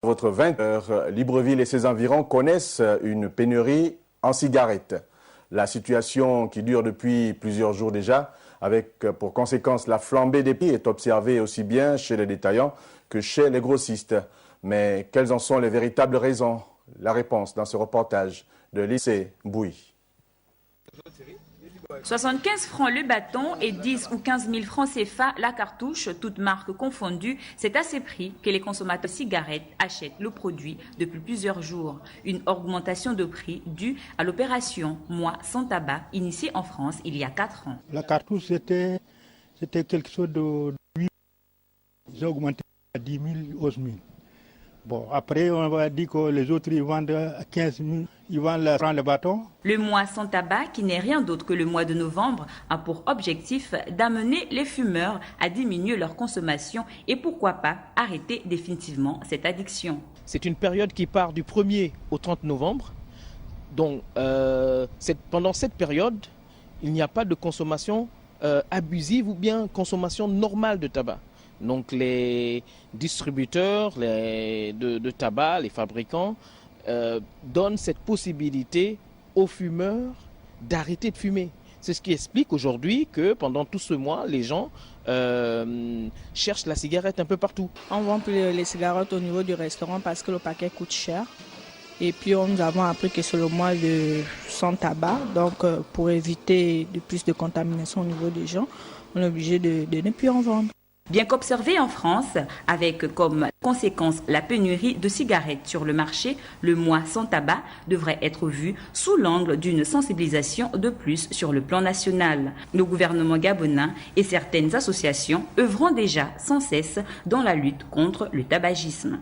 Votre 20h, Libreville et ses environs connaissent une pénurie en cigarettes. La situation qui dure depuis plusieurs jours déjà, avec pour conséquence la flambée des prix, est observée aussi bien chez les détaillants que chez les grossistes. Mais quelles en sont les véritables raisons? La réponse dans ce reportage de Lycée Bouy. 75 francs le bâton et 10 ou 15 000 francs CFA la cartouche, toutes marques confondues. C'est à ces prix que les consommateurs de cigarettes achètent le produit depuis plusieurs jours. Une augmentation de prix due à l'opération Mois sans tabac, initiée en France il y a 4 ans. La cartouche, c'était quelque chose de 8 000. Ils ont augmenté à 10 000, 11 000. Bon, après, on va dire que les autres, ils vendent à 15 000, ils prendre le bâton. Le mois sans tabac, qui n'est rien d'autre que le mois de novembre, a pour objectif d'amener les fumeurs à diminuer leur consommation et pourquoi pas arrêter définitivement cette addiction. C'est une période qui part du 1er au 30 novembre. Donc, pendant cette période, il n'y a pas de consommation abusive ou bien consommation normale de tabac. Donc les distributeurs de tabac, les fabricants, donnent cette possibilité aux fumeurs d'arrêter de fumer. C'est ce qui explique aujourd'hui que pendant tout ce mois, les gens cherchent la cigarette un peu partout. On vend plus les cigarettes au niveau du restaurant parce que le paquet coûte cher. Et puis nous avons appris que c'est le mois de sans tabac. Donc pour éviter de plus de contamination au niveau des gens, on est obligé de ne plus en vendre. Bien qu'observé en France, avec comme conséquence la pénurie de cigarettes sur le marché, le mois sans tabac devrait être vu sous l'angle d'une sensibilisation de plus sur le plan national. Le gouvernement gabonais et certaines associations œuvront déjà sans cesse dans la lutte contre le tabagisme.